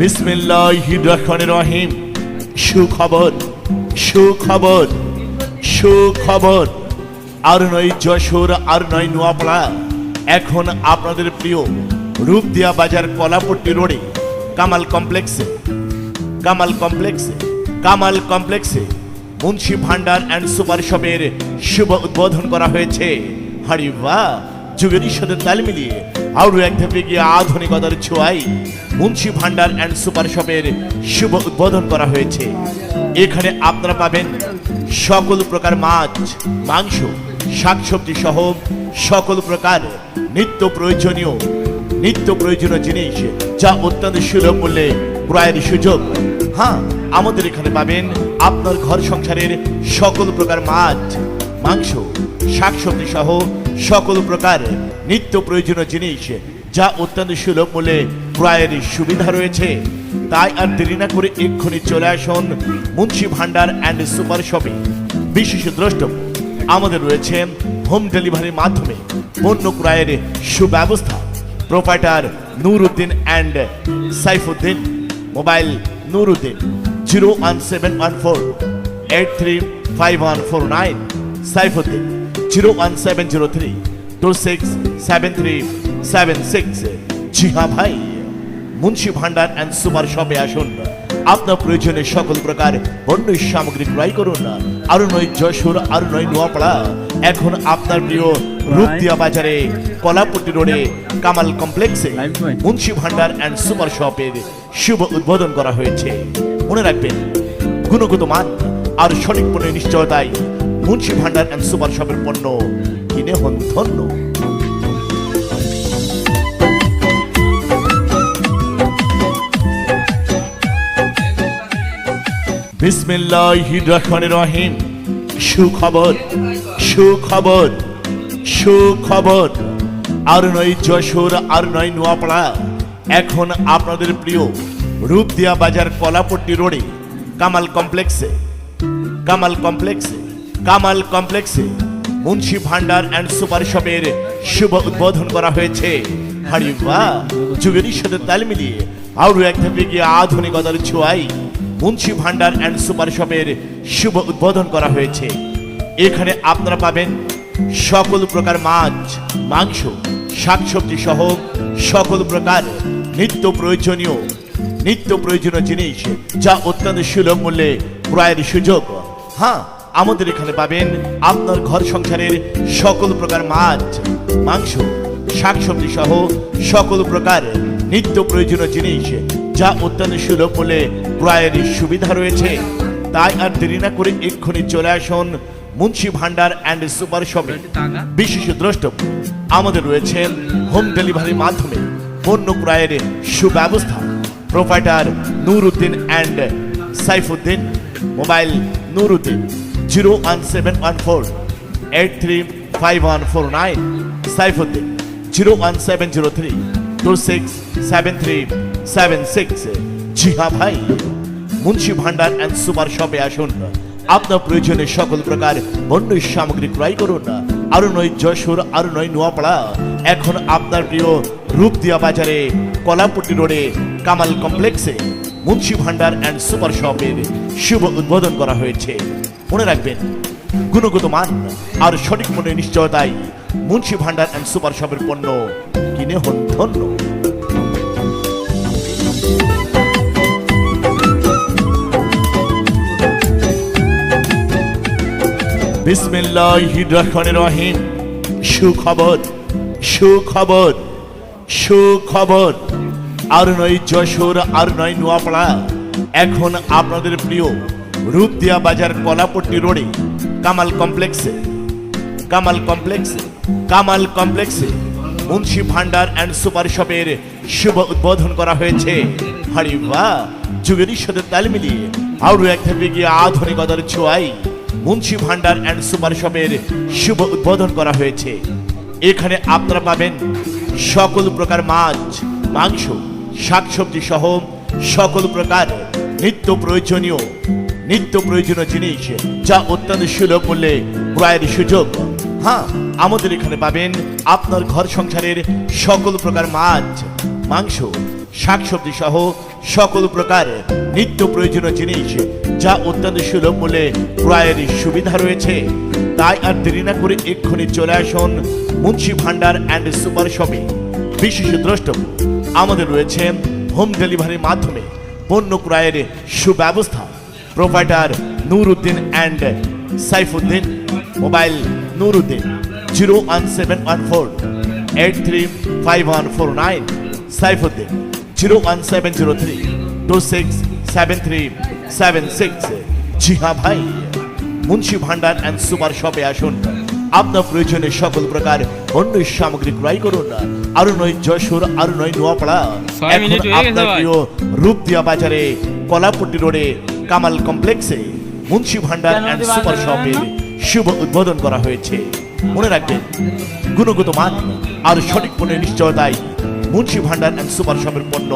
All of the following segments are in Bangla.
বিসমিল্লাহির রহমানির রহিম। সুখবর সুখবর সুখবর, আর নয় যশোর, আর নয় নোয়াপাড়া, এখন আপনাদের প্রিয় রূপদিয়া বাজার কলাপট্টি রোডে কামাল কমপ্লেক্সে কামাল কমপ্লেক্সে কামাল কমপ্লেক্সে মুন্সি ভান্ডার অ্যান্ড সুপার শপের শুভ উদ্বোধন করা হয়েছে। হারি বাহ, যুগের সাথে তাল মিলিয়ে আরো এক ধাপে গিয়ে আধুনিকতার ছোঁয়ায় মুন্সি ভান্ডার অ্যান্ড সুপার শপের শুভ উদ্বোধন করা হয়েছে। এখানে আপনারা পাবেন সকল প্রকার মাছ, মাংস, শাকসবজি সহ সকল প্রকার নিত্য প্রয়োজনীয় জিনিস, যা অত্যন্ত সুলভ মূল্যে ক্রয়ের সুযোগ। হ্যাঁ, আমাদের এখানে পাবেন আপনার ঘর সংসারের সকল প্রকার মাছ, মাংস, শাকসবজি সহ সকল প্রকার নিত্য প্রয়োজনীয় জিনিস, যা অত্যন্ত সুলভ মূল্যে ক্রয়ের সুবিধা রয়েছে। তাই আর দেরি না করে এক্ষুনি চলে আসুন মুন্সি ভান্ডার অ্যান্ড সুপার শপে। বিশেষ দ্রষ্টব্য, আমাদের রয়েছে হোম ডেলিভারির মাধ্যমে পণ্য ক্রয়ের সুব্যবস্থা। Proprietor Nuruddin and Saifuddin. Mobile Nuruddin 01714835149, Saifuddin 01703267376। জি হ্যাঁ ভাই, মুন্সি ভান্ডার অ্যান্ড সুপার শপে আসুন, আপনার প্রয়োজনে সকল প্রকার পণ্য সামগ্রী ক্রয় করুন। আরো নয় যশোর, আরো নয় নোয়াপাড়া, এখন আপনার প্রিয় রূপদিয়া বাজারে কলাপট্টি রোডে কামাল কমপ্লেক্সে মুন্সি ভান্ডার অ্যান্ড সুপার শপের শুভ উদ্বোধন করা হয়েছে। মনে রাখবেন, গুণগত মান আর সঠিক পণ্যের নিশ্চয়তায় মুন্সি ভান্ডার অ্যান্ড সুপার শপের পণ্য কিনে হন ধন্য। বিসমিল্লাহির রহমানির রহিম। সুখবর সুখবর সুখবর, আর নয় যশোর, আর নয় নোয়াপাড়া, এখন আপনাদের প্রিয় রূপদিয়া বাজার কলাপট্টি রোডে কামাল কমপ্লেক্সে কামাল কমপ্লেক্সে মুন্সি ভান্ডার অ্যান্ড সুপার শপের শুভ উদ্বোধন করা হয়েছে। হারি বাহ, যুগের সাথে তাল মিলিয়ে আরো এক ধাপে গিয়ে আধুনিকতার ছোঁয়ায় মুন্সি ভান্ডার অ্যান্ড সুপার শপের শুভ উদ্বোধন করা হয়েছে। এখানে আপনারা পাবেন সকল প্রকার মাছ, মাংস, শাকসবজি সহ সকল প্রকার নিত্য প্রয়োজনীয় জিনিস, যা অত্যন্ত সুলভ মূল্যে ক্রয়ের সুযোগ। হ্যাঁ, আমাদের এখানে পাবেন আপনার ঘর সংসারের সকল প্রকার মাছ, মাংস, শাকসবজি সহ সকল প্রকার নিত্য প্রয়োজনীয় জিনিস, যা অত্যন্ত সুলভ মূল্যে ক্রয়ের সুবিধা রয়েছে। তাই আর দেরি না করে এক্ষুনি চলে আসুন মুন্সি ভান্ডার অ্যান্ড সুপার শপে। বিশেষ দ্রষ্টব্য, আমাদের রয়েছে হোম ডেলিভারির মাধ্যমে পণ্য ক্রয়ের সুব্যবস্থা। Proprietor Nuruddin and Saifuddin. Mobile Nuruddin 01714835149, Saifuddin 01703267376। জি হ্যাঁ ভাই, মুন্সি ভান্ডার অ্যান্ড সুপার শপে আসুন, আপনার প্রয়োজনে সকল প্রকার পণ্য সামগ্রী ক্রয় করুন। আরো নয় যশোর, আরো নয় নোয়াপাড়া, এখন আপনার প্রিয় রূপদিয়া বাজারে কলাপট্টি রোডে কামাল কমপ্লেক্সে মুন্সি ভান্ডার অ্যান্ড সুপার শপের শুভ উদ্বোধন করা হয়েছে। মনে রাখবেন, গুণগত মান আর সঠিক মনের নিশ্চয়তায় মুন্সি ভান্ডার অ্যান্ড সুপার শপের পণ্য কিনে হন ধন্য। বিসমিল্লাহির রহমানির রহিম। সুখবর সুখবর সুখবর, আর নয় যশোর, আর নয় নোয়াপাড়া, এখন আপনাদের প্রিয় রূপদিয়া বাজার কলাপট্টি রোডে কামাল কমপ্লেক্সে মুন্সি ভান্ডার অ্যান্ড সুপার শপের শুভ উদ্বোধন করা হয়েছে। হারি বাহ, যুগের সাথে তাল মিলিয়ে আরো এক ধাপে গিয়ে আধুনিকতার ছোঁয়ায় মুন্সি ভান্ডার অ্যান্ড সুপার শপের শুভ উদ্বোধন করা হয়েছে। এখানে আপনারা পাবেন সকল প্রকার মাছ, মাংস, শাকসবজি সহ সকল প্রকার নিত্য প্রয়োজনীয় জিনিস, যা অত্যন্ত সুলভ মূল্যে ক্রয়ের সুযোগ। হ্যাঁ, আমাদের এখানে পাবেন আপনার ঘর সংসারের সকল প্রকার মাছ, মাংস, শাকসবজি সহ সকল প্রকার নিত্য প্রয়োজনীয় জিনিস যা অত্যন্ত সুলভ মূল্যে ক্রয়ের সুবিধা রয়েছে। তাই আর দেরি না করে এক্ষুনি চলে আসুন মুন্সি ভান্ডার অ্যান্ড সুপার শপে। বিশেষ দ্রষ্টব্য, আমাদের রয়েছে হোম ডেলিভারির মাধ্যমে পণ্য ক্রয়ের সুব্যবস্থা। Provider Nuruddin and Saifuddin. Mobile Nuruddin 01714835149, Saifuddin 01703267376। জি হ্যাঁ ভাই, মুন্সি ভান্ডার অ্যান্ড সুপার শপে আসুন। আপনার প্রয়োজনে সকল প্রকার পণ্য সামগ্রী ক্রয় করুন। আর নয় যশোর, আর নয় নোয়াপাড়া, এখন আপনার প্রিয় রূপদিয়া বাজারে কলাপট্টি রোডে কামাল কমপ্লেক্সে মুন্সি ভান্ডার অ্যান্ড সুপার শপের শুভ উদ্বোধন করা হয়েছে। মনে রাখবেন, গুণগত মান আর সঠিক পণ্যের নিশ্চয়তায় মুন্সি ভান্ডার অ্যান্ড সুপার শপের পণ্য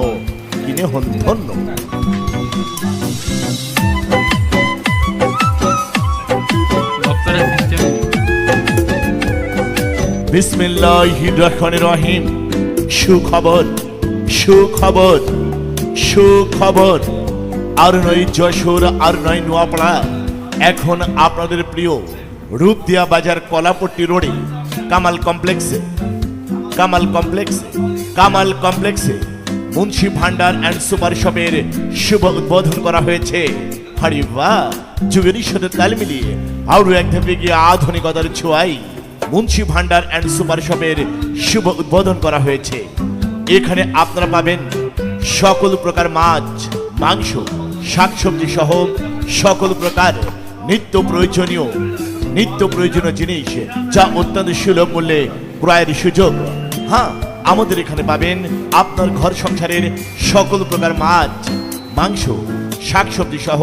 কিনে হন ধন্য। বিসমিল্লাহির রহমানির রহিম। সুখবর, সুখবর, সুখবর। আর নয় যশোর, আর নয় নোয়াপাড়া, এখন আপনাদের প্রিয় রূপদিয়া বাজার কলাপট্টি রোডে কামাল কমপ্লেক্সে, কামাল কমপ্লেক্সে, কামাল কমপ্লেক্সে মুন্সি ভান্ডার অ্যান্ড সুপার শপের শুভ উদ্বোধন করা হয়েছে। আরে বাহ, যুগের সাথে তাল মিলিয়ে আরো এক ধাপে গিয়ে আধুনিকতার ছোঁয়াই মুন্সি ভান্ডার অ্যান্ড সুপার শপের শুভ উদ্বোধন করা হয়েছে। এখানে আপনারা পাবেন সকল প্রকার মাছ, মাংস, শাকসবজি সহ সকল প্রকার নিত্য প্রয়োজনীয় জিনিস যা অত্যন্ত সুলভ মূল্যে ক্রয়ের সুযোগ। হ্যাঁ, আমাদের এখানে পাবেন আপনার ঘর সংসারের সকল প্রকার মাছ, মাংস, শাকসবজি সহ